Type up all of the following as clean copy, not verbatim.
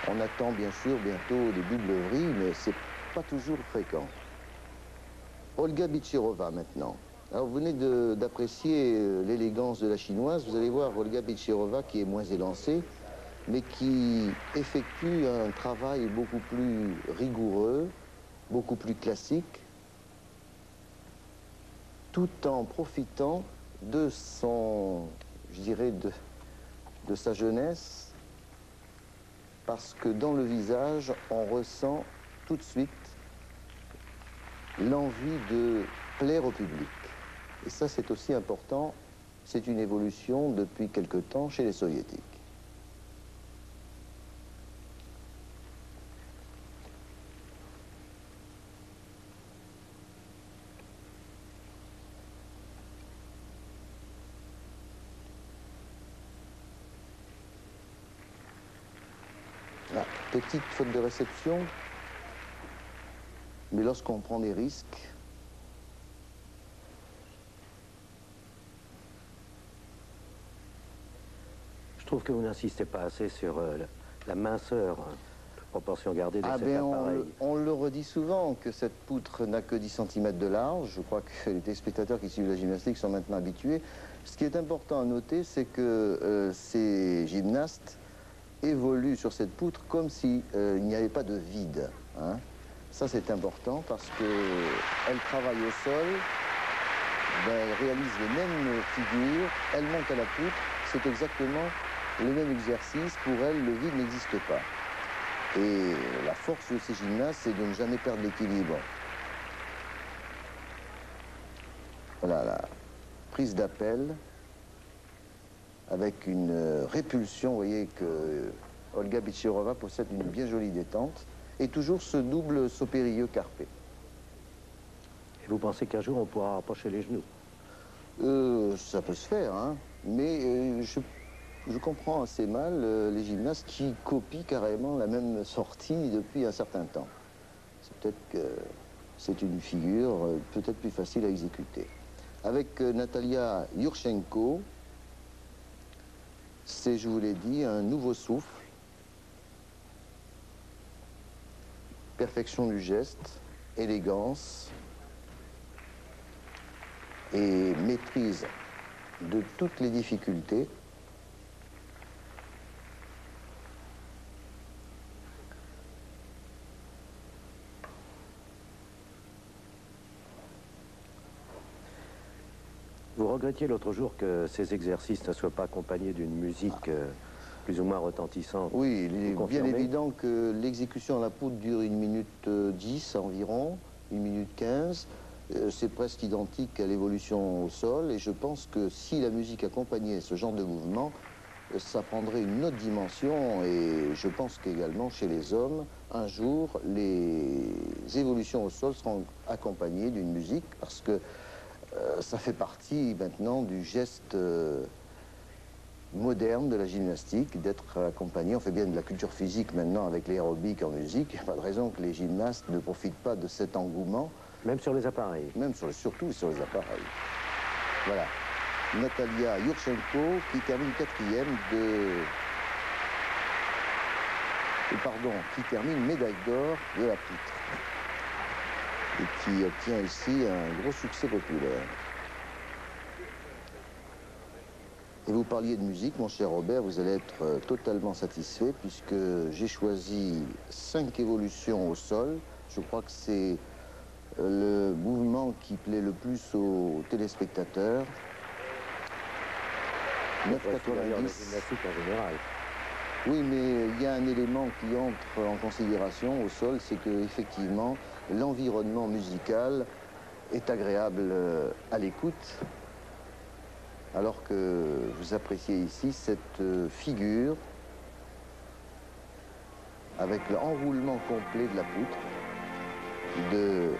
On attend bien sûr bientôt des doubleries, mais c'est pas toujours fréquent. Olga Bichirova maintenant. Alors vous venez d'apprécier l'élégance de la chinoise. Vous allez voir Olga Bichirova qui est moins élancée, mais qui effectue un travail beaucoup plus rigoureux, beaucoup plus classique, tout en profitant de son, je dirais, de sa jeunesse, parce que dans le visage, on ressent tout de suite l'envie de plaire au public. Et ça, c'est aussi important. C'est une évolution depuis quelque temps chez les soviétiques. Ah, petite faute de réception, mais lorsqu'on prend des risques, je trouve que vous n'insistez pas assez sur la minceur, hein, toute proportion gardée de cet appareil. On le redit souvent que cette poutre n'a que 10 cm de large. Je crois que les téléspectateurs qui suivent la gymnastique sont maintenant habitués. Ce qui est important à noter, c'est que ces gymnastes évoluent sur cette poutre comme s'il n'y avait pas de vide, hein. Ça, c'est important parce qu'elles travaillent au sol, ben, elles réalisent les mêmes figures, elles montent à la poutre, c'est exactement le même exercice. Pour elles, le vide n'existe pas. Et la force de ces gymnastes, c'est de ne jamais perdre l'équilibre. Voilà la prise d'appel avec une répulsion. Vous voyez que Olga Bichirova possède une bien jolie détente et toujours ce double saut périlleux carpé. Et vous pensez qu'un jour on pourra rapprocher les genoux? Ça peut se faire, hein, mais je comprends assez mal les gymnastes qui copient carrément la même sortie depuis un certain temps. C'est peut-être que c'est une figure peut-être plus facile à exécuter. Avec Natalia Yurchenko, c'est, je vous l'ai dit, un nouveau souffle, perfection du geste, élégance et maîtrise de toutes les difficultés. Vous regrettiez l'autre jour que ces exercices ne soient pas accompagnés d'une musique plus ou moins retentissante. Oui, il est bien évident que l'exécution à la poutre dure 1 minute 10 environ, 1 minute 15. C'est presque identique à l'évolution au sol, et je pense que si la musique accompagnait ce genre de mouvement, ça prendrait une autre dimension. Et je pense qu'également chez les hommes, un jour, les évolutions au sol seront accompagnées d'une musique, parce que ça fait partie maintenant du geste moderne de la gymnastique, d'être accompagné. On fait bien de la culture physique maintenant avec l'aérobic en musique. Il n'y a pas de raison que les gymnastes ne profitent pas de cet engouement. Même sur les appareils. Même surtout sur les appareils. Voilà. Natalia Yurchenko qui termine 4e qui termine médaille d'or de la poutre. Et qui obtient ici un gros succès populaire. Et vous parliez de musique, mon cher Robert, vous allez être totalement satisfait puisque j'ai choisi 5 évolutions au sol. Je crois que c'est le mouvement qui plaît le plus aux téléspectateurs. 9,90 en général. Oui, mais il y a un élément qui entre en considération au sol, c'est que effectivement l'environnement musical est agréable à l'écoute, alors que vous appréciez ici cette figure avec l'enroulement complet de la poutre de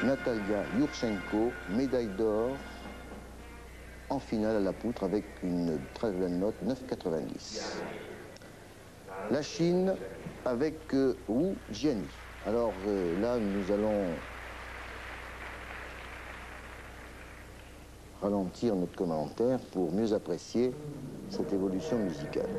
Natalia Yurchenko, médaille d'or en finale à la poutre avec une très belle note, 9,90. La Chine avec Wu Jiani. Alors là, nous allons ralentir notre commentaire pour mieux apprécier cette évolution musicale.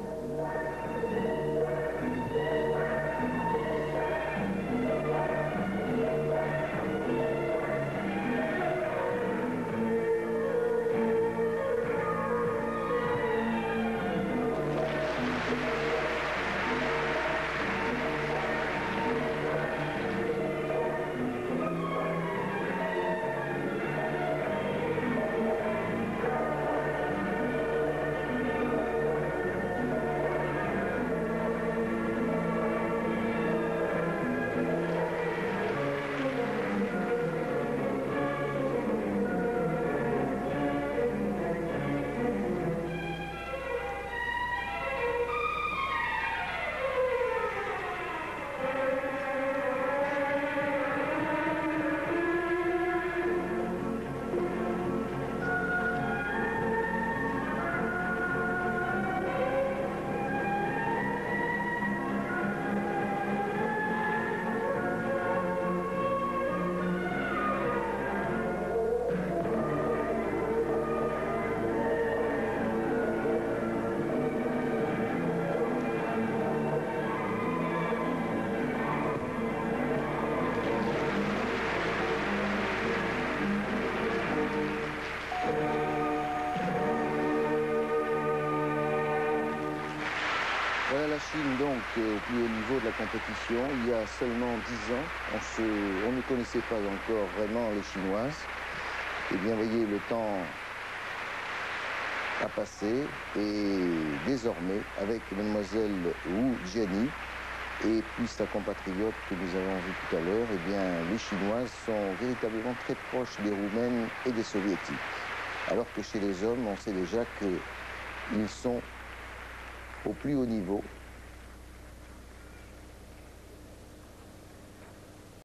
donc au plus haut niveau de la compétition. Il y a seulement 10 ans, on ne connaissait pas encore vraiment les Chinoises. Et bien, voyez, le temps a passé et désormais, avec mademoiselle Wu Jiani et puis sa compatriote que nous avons vue tout à l'heure, eh bien, les Chinoises sont véritablement très proches des Roumaines et des Soviétiques. Alors que chez les hommes, on sait déjà qu'ils sont au plus haut niveau